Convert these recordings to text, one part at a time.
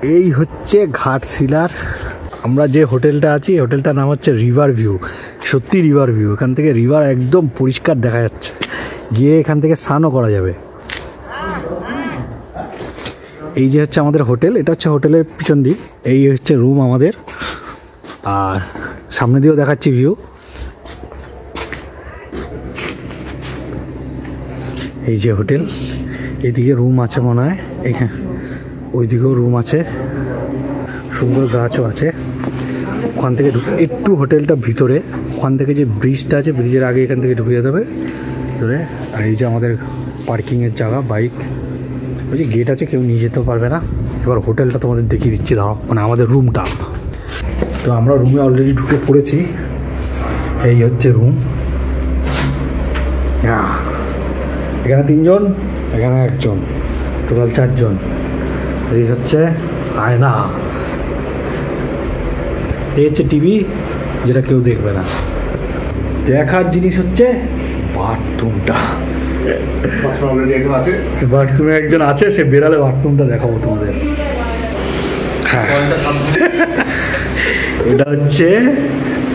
এই হচ্ছে ঘাটশিলার আমরা যে হোটেলটা আছি, হোটেলটার নাম হচ্ছে রিভার ভিউ। সত্যি রিভার ভিউ, এখান থেকে রিভার একদম পরিষ্কার দেখা যাচ্ছে, গিয়ে এখান থেকে স্নানও করা যাবে। এই যে হচ্ছে আমাদের হোটেল, এটা হচ্ছে হোটেলের পিছন দিক, এই হচ্ছে রুম আমাদের, আর সামনে দিয়েও দেখাচ্ছি ভিউ। এই যে হোটেল, এইদিকে রুম আছে মনে হয়, এখানে ওইদিকেও রুম আছে, সুন্দর গাছও আছে। ওখান থেকে একটু হোটেলটা ভিতরে, ওখান থেকে যে ব্রিজটা আছে, ব্রিজের আগে এখান থেকে ঢুকে যেতে হবে ভিতরে। আর এই যে আমাদের পার্কিংয়ের জায়গা, বাইক, ওই যে গেট আছে, কেউ নিয়ে যেতেও পারবে না। এবার হোটেলটা তোমাদের দেখিয়ে দিচ্ছি, দাও, মানে আমাদের রুমটা। তো আমরা রুমে অলরেডি ঢুকে পড়েছি। এই হচ্ছে রুম, এখানে 3 জন, এখানে 1 জন, টোটাল 4 জন। এই হচ্ছে আয়না, এই হচ্ছে টিভি, যেটা কেউ দেখবে না। দেখার জিনিস হচ্ছে বাথরুমটা। বাথরুমে একজন আছে, সে বেরালে বাথরুমটা দেখাবো তোমাদের। হ্যাঁ, এটা হচ্ছে,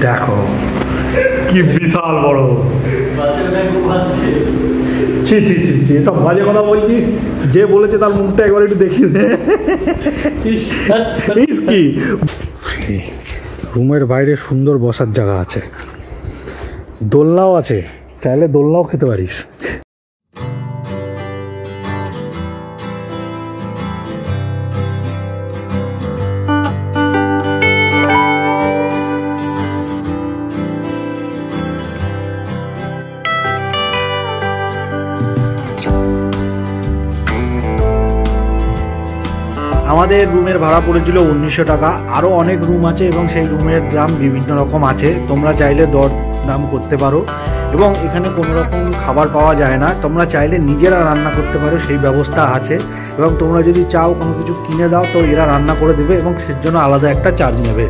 দেখো কি বিশাল বড়। ছি ছি ছি ছি, সব বাজে কথা বলছিস। যে বলেছে তার মুখটা একবার একটু দেখিয়ে দে। কি রুমের বাইরে সুন্দর বসার জায়গা আছে, দোলনাও আছে, চাইলে দোলনাও খেতে পারিস। আমাদের রুমের ভাড়া পড়েছিল 1900 টাকা। আরও অনেক রুম আছে এবং সেই রুমের দাম বিভিন্ন রকম আছে, তোমরা চাইলে দর দাম করতে পারো। এবং এখানে কোনো রকম খাবার পাওয়া যায় না, তোমরা চাইলে নিজেরা রান্না করতে পারো, সেই ব্যবস্থা আছে। এবং তোমরা যদি চাও কোনো কিছু কিনে দাও, তো এরা রান্না করে দেবে এবং সের জন্য আলাদা একটা চার্জ নেবে।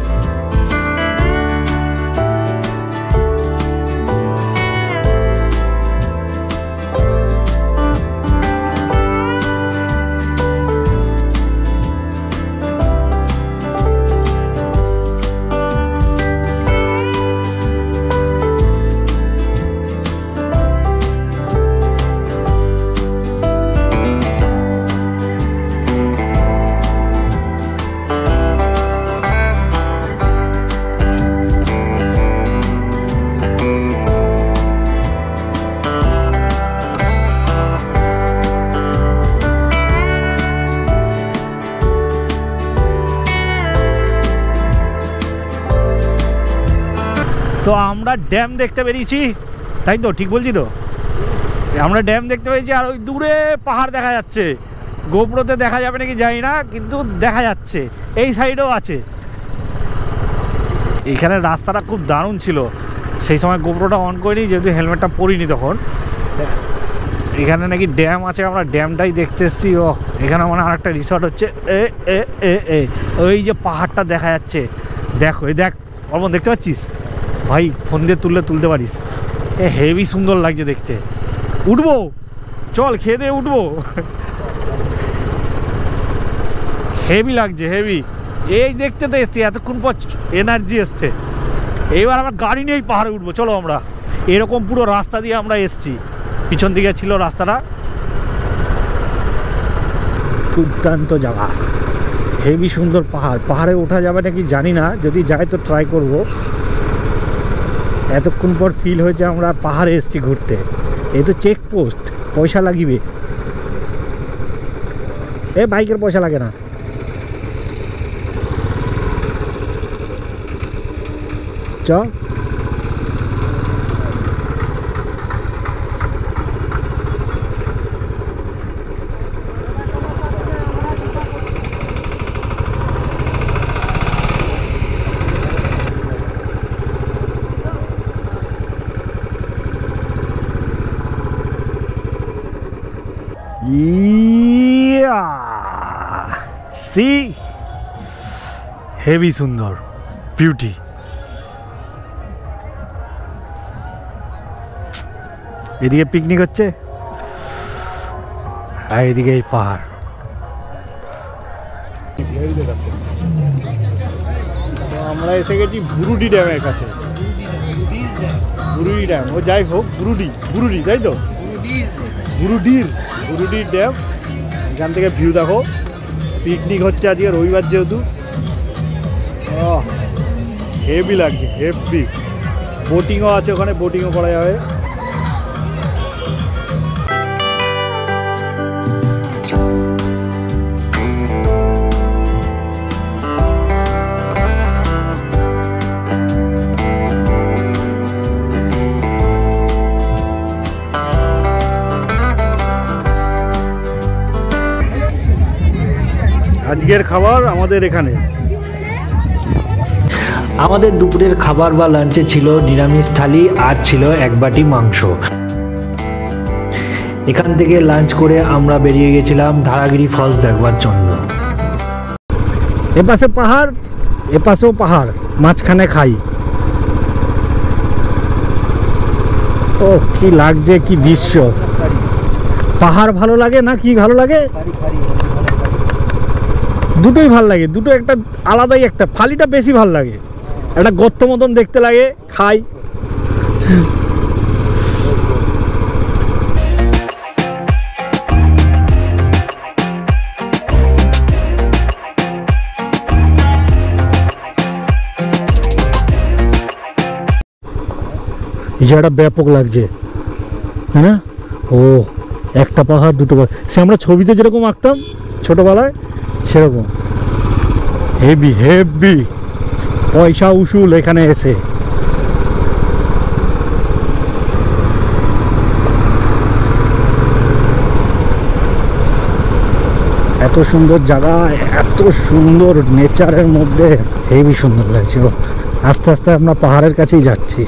তো আমরা ড্যাম দেখতে পেরেছি, তাই তো? ঠিক বলছি তো? আমরা ড্যাম দেখতে পেয়েছি, আর ওই দূরে পাহাড় দেখা যাচ্ছে। গোপ্রোতে দেখা যাবে নাকি জানি না, কিন্তু দেখা যাচ্ছে। এই সাইডেও আছে। এইখানে রাস্তাটা খুব দারুণ ছিল, সেই সময় গোপ্রোটা অন করিনি, যেহেতু হেলমেটটা পরিনি তখন। এখানে নাকি ড্যাম আছে, আমরা ড্যামটাই দেখতে এসেছি। ও এখানে মানে আরেকটা রিসর্ট হচ্ছে। ওই যে পাহাড়টা দেখা যাচ্ছে, দেখো, এই দেখ অল্প, দেখতে পাচ্ছিস ভাই? ফোন দিয়ে তুলতে পারিস। হেভি সুন্দর লাগছে দেখতে। উঠবো, চল খেয়ে দিয়ে উঠবো। হেভি লাগছে, হেভি। এই দেখতে তো এসছি, এতক্ষণ পর এনার্জি এসছে। এইবার আমার গাড়ি নিয়েই পাহাড়ে উঠবো, চলো। আমরা এরকম পুরো রাস্তা দিয়ে আমরা এসছি, পিছন দিকে ছিল রাস্তাটা। দুর্দান্ত জায়গা, হেভি সুন্দর পাহাড়। পাহাড়ে ওঠা যাবে নাকি জানি না, যদি যায় তো ট্রাই করব। এতক্ষণ পর ফিল হয়েছে আমরা পাহাড়ে এসেছি ঘুরতে। এই তো চেকপোস্ট, পয়সা লাগিবে। বাইকের পয়সা লাগে না। চ সি হেভি সুন্দর, বিউটি। এদিকে পিকনিক হচ্ছে, আর এদিকে এই পাহাড়। তো আমরা এসে গেছি বুরুডি ড্যামের কাছে। বুরুডি ড্যাম, ও যাই হোক, বুরুডি তাই তো, বুরুডির ড্যাম। এখান থেকে ভিউ দেখো। পিকনিক হচ্ছে আজকে রবিবার যেহেতু, হেভি লাগছে, হেভি। বোটিংও আছে ওখানে, বোটিংও করা যাবে। আজকের খাবার আমাদের এখানে, আমাদের দুপুরের খাবার বা লাঞ্চে ছিল নিরামিষ থালি আর ছিল এক বাটি মাংস। এখান থেকে লাঞ্চ করে আমরা বেরিয়ে গেছিলাম ধারাগিরি ফলস দেখবার জন্য। এপাশে পাহাড়, এপাশেও পাহাড়, মাঝখানে খাই। ও কি লাগছে, কি দৃশ্য! পাহাড় ভালো লাগে না কি ভালো লাগে? দুটোই ভাল লাগে, দুটো একটা আলাদাই, একটা ফালিটা বেশি ভাল লাগে, একটা গর্ত মতন দেখতে লাগে। খাই। এই জায়গাটা ব্যাপক লাগছে, হ্যাঁ না? ও একটা পাহাড়, দুটো পাহাড়, সে আমরা ছবিতে যেরকম আঁকতাম ছোটবেলায় সেরকম। হেভি হেভি, পয়সা উসুল এখানে এসে। এত সুন্দর জায়গা, এত সুন্দর নেচারের মধ্যে, হেভি সুন্দর লাগছে। আস্তে আস্তে আমরা পাহাড়ের কাছেই যাচ্ছি।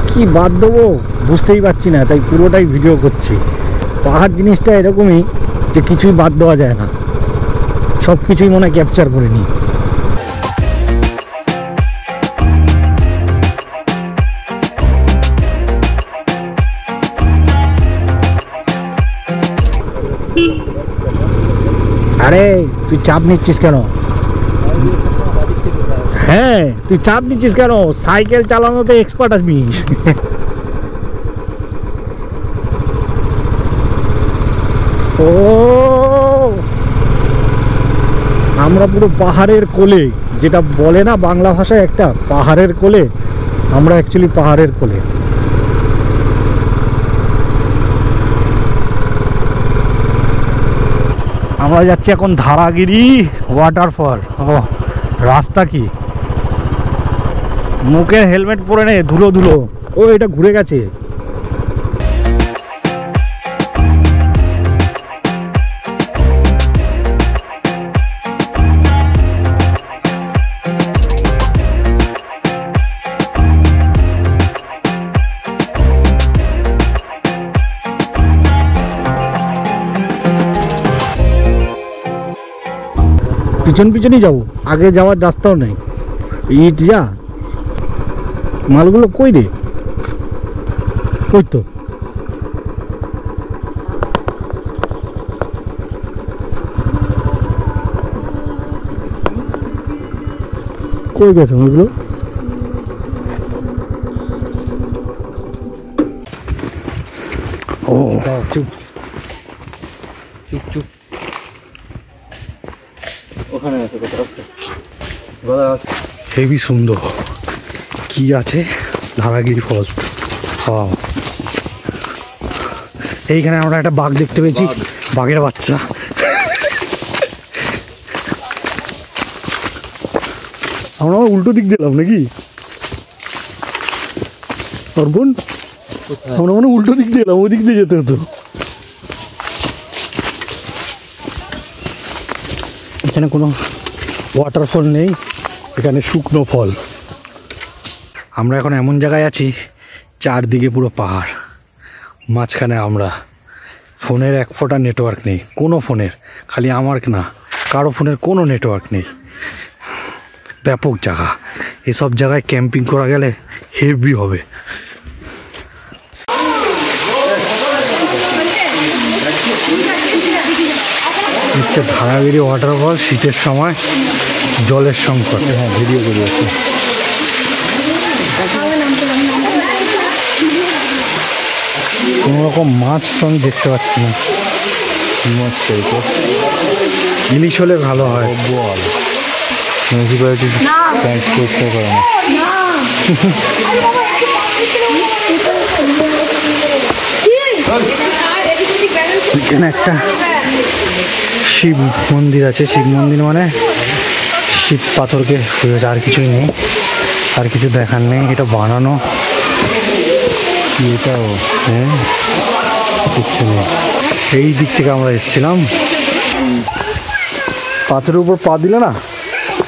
কি বাদ দেবো বুঝতেই পারছি না, তাই পুরোটাই ভিডিও করছি। পাহাড় জিনিসটা এরকমই যে কিছুই বাদ দেওয়া যায় না, সব কিছুই মনে ক্যাপচার করে নিই। আরে তুই চাপ নিচ্ছিস কেন? হ্যাঁ তুই চাপ নিচ্ছিস কেন? সাইকেল চালানোতে এক্সপার্ট আছিস। ও আমরা পুরো পাহাড়ের কোলে, যেটা বলে না বাংলা ভাষায় একটা পাহাড়ের কোলে, আমরা অ্যাকচুয়ালি পাহাড়ের কোলে। আমরা যাচ্ছি এখন ধারাগিরি ওয়াটারফল। ও রাস্তা কি, মুখে হেলমেট পরে নে, ধুলো ধুলো। ও এটা ঘুরে গেছে। পিছন পিছনই যাবো, আগে যাওয়ার রাস্তাও নেই। ইট যা, মালগুলো কই রে? কই তো কই গেছে মালগুলো? ও চুপ চুপ চুপ, ওখানে আছে কত রাস্তা। হেভি সুন্দর। কি আছে? ধারাগিরি ফলস। এইখানে আমরা একটা বাঘ দেখতে পেয়েছি, বাঘের বাচ্চা। আমরা উল্টো দিক দিলাম নাকি অর্পণ? আমরা মানে উল্টো দিক দিয়ে এলাম, ওই দিক দিয়ে যেতে হতো। এখানে কোনো ওয়াটারফল নেই, এখানে শুকনো ফল। আমরা এখন এমন জায়গায় আছি চারদিকে পুরো পাহাড়, মাঝখানে আমরা। ফোনের এক ফোঁটা নেটওয়ার্ক নেই, কোনো ফোনের, খালি আমার না, কারো ফোনের কোনো নেটওয়ার্ক নেই। ব্যাপক জায়গা, এসব জায়গায় ক্যাম্পিং করা গেলে হেভি হবে। হচ্ছে ধারাগিরি ওয়াটারফল, শীতের সময় জলের সংকট। হ্যাঁ, ভিডিও করে আছে। কোনো রকম মাছ তো আমি দেখতে পাচ্ছি না। মাছ ইলিশ হলে ভালো হয়। বল মিউনিসিপ্যালিটি পরিষ্কার করে না। এখানে একটা শিব মন্দির আছে। শিব মন্দির মানে শিব পাথরকে ফুয়েছে, আর কিছুই নেই, আর কিছু দেখার নেই। এটা বানানো, এটাও হ্যাঁ কিচ্ছু নেই। এই দিক থেকে আমরা এসেছিলাম। পাথরের উপর পা দিলে না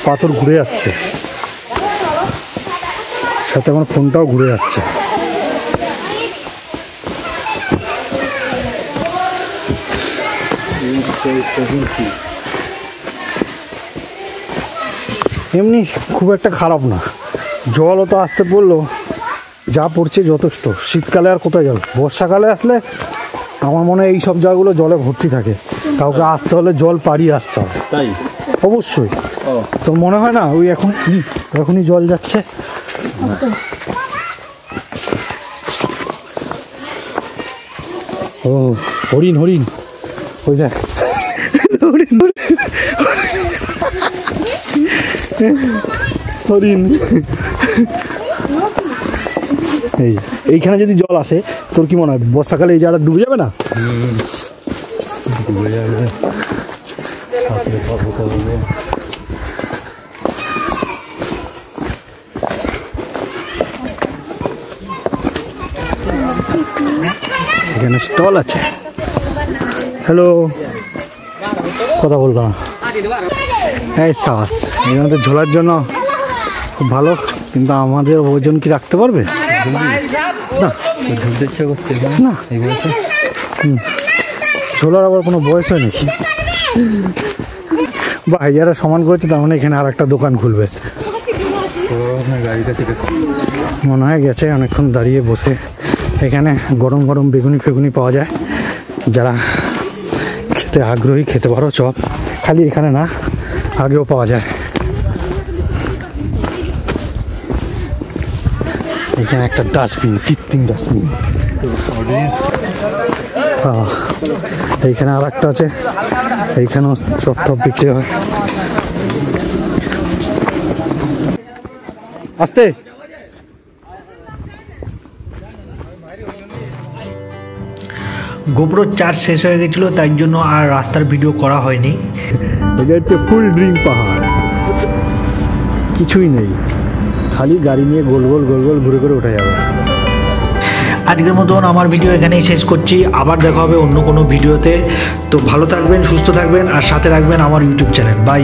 পাথর ঘুরে যাচ্ছে, সাথে আমার ফোনটাও ঘুরে যাচ্ছে। এমনি খুব একটা খারাপ না, জলও তো আসতে পড়লো, যা পড়ছে যথেষ্ট। শীতকালে আর কোথায় যাবে, বর্ষাকালে আসলে আমার মনে হয় এই সব জায়গাগুলো জলে ভর্তি থাকে, কাউকে আসতে হলে জল পাড়িয়ে আসতে হবে। তাই অবশ্যই। তোর মনে হয় না ওই এখনই জল যাচ্ছে? ও হরিণ, হরিণ ওই দেখ, হরিণ। এইখানে যদি জল আসে তোর কি মনে হয় বর্ষাকালে এই জায়গাটা ডুবে যাবে না? ডুবে যাবে। এখানে স্টল আছে। হ্যালো, কথা বলবো না। এই সাস এখানে তো ঝোলার জন্য খুব ভালো, কিন্তু আমাদের ওজন কি রাখতে পারবে না? ঝুলতে ইচ্ছা করছে না এই বয়সে। ঝোলার আবার কোনো বয়স হয় নাকি? ভাইয়ারা সমান করেছে, তার মানে এখানে আর একটা দোকান খুলবে মনে হয়। গেছে অনেকক্ষণ দাঁড়িয়ে বসে। এখানে গরম গরম বেগুনি ফেগুনি পাওয়া যায়, যারা খেতে আগ্রহী খেতে পারো। চপ খালি এখানে না, আগেও পাওয়া যায়। এখানে একটা ডাস্টবিন, কৃত্রিম ডাস্টবিন। এইখানে আর একটা আছে, এইখানেও চপ টপ বিক্রি হয়। আসতে গোপ্রো চার্জ শেষ হয়ে গেছিল, তাই জন্য আর রাস্তার ভিডিও করা হয়নি। এটা হচ্ছে ফুল ড্রিম পাহাড়, কিছুই নেই, খালি গাড়ি নিয়ে গোল গোল গোল গোল ঘুরে ঘুরে উঠে যাবে। আজকের মতন আমার ভিডিও এখানেই শেষ করছি। আবার দেখা হবে অন্য কোনো ভিডিওতে। তো ভালো থাকবেন, সুস্থ থাকবেন, আর সাথে রাখবেন আমার ইউটিউব চ্যানেল। বাই।